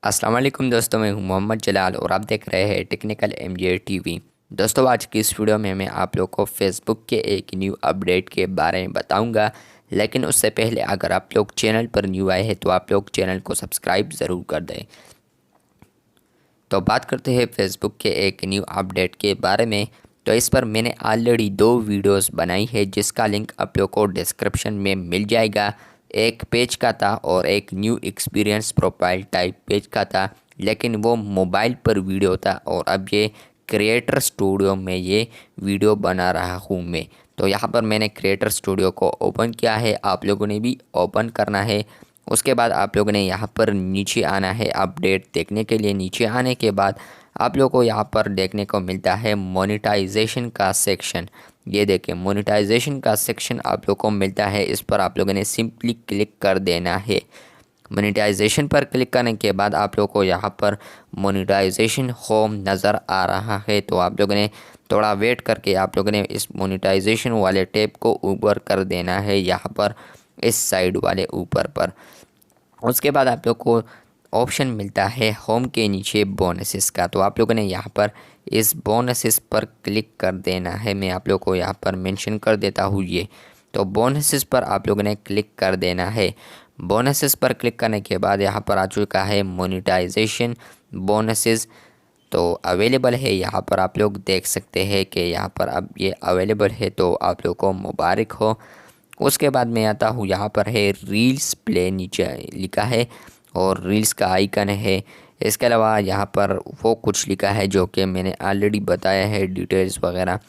अस्सलाम वालेकुम दोस्तों, मैं हूं मोहम्मद जलाल और आप देख रहे हैं टेक्निकल एमजे टीवी। दोस्तों, आज की इस वीडियो में मैं आप लोग को फेसबुक के एक न्यू अपडेट के बारे में बताऊंगा। लेकिन उससे पहले अगर आप लोग चैनल पर न्यू आए हैं तो आप लोग चैनल को सब्सक्राइब ज़रूर कर दें। तो बात करते हैं फेसबुक के एक न्यू अपडेट के बारे में। तो इस पर मैंने ऑलरेडी 2 वीडियोस बनाई है जिसका लिंक आप लोग को डिस्क्रिप्शन में मिल जाएगा। एक पेज का था और एक new experience profile type page का था, लेकिन वो मोबाइल पर वीडियो था और अब ये क्रिएटर स्टूडियो में ये वीडियो बना रहा हूँ मैं। तो यहाँ पर मैंने क्रिएटर स्टूडियो को ओपन किया है, आप लोगों ने भी ओपन करना है। उसके बाद आप लोगों ने यहाँ पर नीचे आना है अपडेट देखने के लिए। नीचे आने के बाद आप लोगों को यहाँ पर देखने को मिलता है मोनेटाइजेशन का सेक्शन। ये देखिए, मोनेटाइजेशन का सेक्शन आप लोगों को मिलता है। इस पर आप लोगों ने सिंपली क्लिक कर देना है। मोनेटाइजेशन पर क्लिक करने के बाद आप लोगों को यहाँ पर मोनेटाइजेशन होम नज़र आ रहा है। तो आप लोगों ने थोड़ा वेट करके आप लोगों ने इस मोनेटाइजेशन वाले टैब को ऊपर कर देना है, यहाँ पर इस साइड वाले ऊपर पर। उसके बाद आप लोग को ऑप्शन मिलता है होम के नीचे बोनसेस का। तो आप लोगों ने यहाँ पर इस बोनसेस पर क्लिक कर देना है। मैं आप लोग को यहाँ पर मेंशन कर देता हूँ ये। तो बोनसेस पर आप लोगों ने क्लिक कर देना है। बोनसेस पर क्लिक करने के बाद यहाँ पर आ चुका है मोनेटाइजेशन बोनसेस। तो अवेलेबल है, यहाँ पर आप लोग देख सकते हैं कि यहाँ पर अब ये अवेलेबल है। तो आप लोग को मुबारक हो। उसके बाद मैं आता हूँ, यहाँ पर है रील्स प्ले नीचे लिखा है और रील्स का आइकन है। इसके अलावा यहाँ पर वो कुछ लिखा है जो कि मैंने ऑलरेडी बताया है, डिटेल्स वगैरह।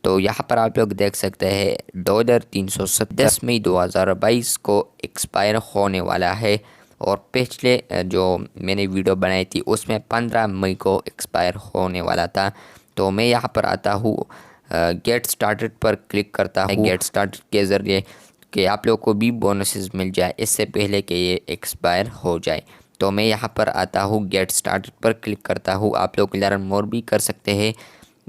तो यहाँ पर आप लोग देख सकते हैं $370 मई 2022 को एक्सपायर होने वाला है। और पिछले जो मैंने वीडियो बनाई थी उसमें 15 मई को एक्सपायर होने वाला था। तो मैं यहाँ पर आता हूँ, गेट स्टार्टेड पर क्लिक करता हूँ। गेट स्टार्टेड के ज़रिए कि आप लोग को भी बोनसेस मिल जाए इससे पहले कि ये एक्सपायर हो जाए। तो मैं यहाँ पर आता हूँ, गेट स्टार्टेड पर क्लिक करता हूँ। आप लोग लर्न मोर भी कर सकते हैं।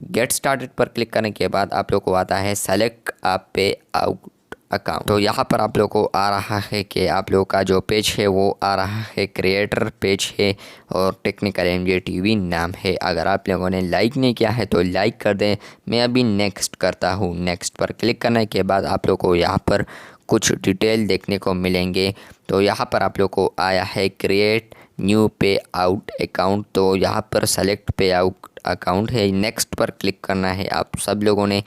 गेट स्टार्टेड पर क्लिक करने के बाद आप लोग को आता है सेलेक्ट अ पे आउट अकाउंट। तो यहाँ पर आप लोग को आ रहा है कि आप लोग का जो पेज है वो आ रहा है क्रिएटर पेज है और टेक्निकल एमजे टीवी नाम है। अगर आप लोगों ने लाइक नहीं किया है तो लाइक कर दें। मैं अभी नेक्स्ट करता हूँ। नेक्स्ट पर क्लिक करने के बाद आप लोग को यहाँ पर कुछ डिटेल देखने को मिलेंगे। तो यहाँ पर आप लोग को आया है क्रिएट न्यू पे आउट अकाउंट। तो यहाँ पर सेलेक्ट पे आउट अकाउंट है, नेक्स्ट पर क्लिक करना है आप सब लोगों ने।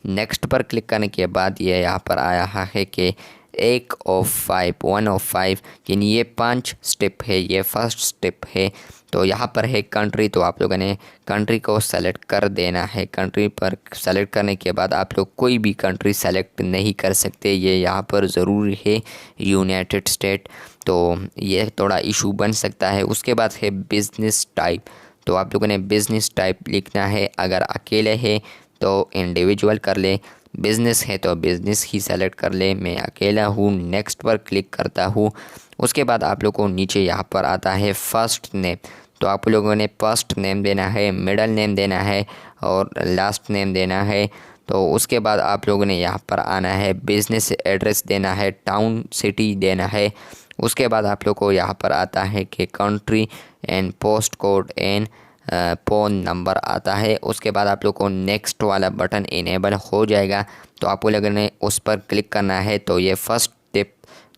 नेक्स्ट पर क्लिक करने के बाद ये यहाँ पर आया है कि 1 ऑफ 5 यानी ये 5 स्टेप है, ये फर्स्ट स्टेप है। तो यहाँ पर है कंट्री। तो आप लोगों ने कंट्री को सेलेक्ट कर देना है। कंट्री पर सेलेक्ट करने के बाद आप लोग कोई भी कंट्री सेलेक्ट नहीं कर सकते, ये यहाँ पर ज़रूरी है यूनाइटेड स्टेट। तो ये थोड़ा इशू बन सकता है। उसके बाद है बिज़नेस टाइप। तो आप लोगों ने बिज़नेस टाइप लिखना है। अगर अकेले है तो इंडिविजुअल कर ले, बिज़नेस है तो बिज़नेस ही सेलेक्ट कर ले। मैं अकेला हूँ। नेक्स्ट पर क्लिक करता हूँ। उसके बाद आप लोगों को नीचे यहाँ पर आता है फर्स्ट नेम। तो आप लोगों ने फर्स्ट नेम देना है, मिडल नेम देना है और लास्ट नेम देना है। तो उसके बाद आप लोगों ने यहाँ पर आना है, बिज़नेस एड्रेस देना है, टाउन सिटी देना है। उसके बाद आप लोग को यहाँ पर आता है कि country and post code and phone number आता है। उसके बाद आप लोग को नेक्स्ट वाला बटन इनेबल हो जाएगा। तो आप लोगों ने उस पर क्लिक करना है। तो ये फर्स्ट स्टेप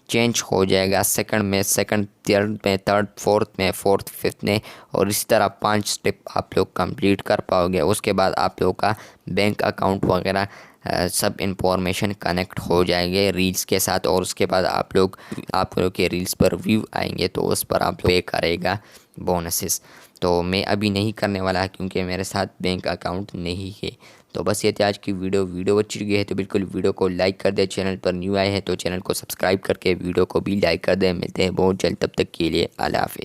चेंज हो जाएगा सेकंड में, सेकंड थर्ड में, थर्ड फोर्थ में, फोर्थ फिफ्थ में, और इसी तरह 5 स्टेप आप लोग कंप्लीट कर पाओगे। उसके बाद आप लोग का बैंक अकाउंट वगैरह सब इंफॉर्मेशन कनेक्ट हो जाएंगे रील्स के साथ। और उसके बाद आप लोग के रील्स पर व्यू आएंगे तो उस पर आप पे करेगा बोनसेस। तो मैं अभी नहीं करने वाला क्योंकि मेरे साथ बैंक अकाउंट नहीं है। तो बस ये थी आज की वीडियो अच्छी लगी है तो बिल्कुल वीडियो को लाइक कर दे। चैनल पर न्यू आए हैं तो चैनल को सब्सक्राइब करके वीडियो को भी लाइक कर दे। मिलते हैं बहुत जल्द, तब तक के लिए अल्लाह हाफ़िज़।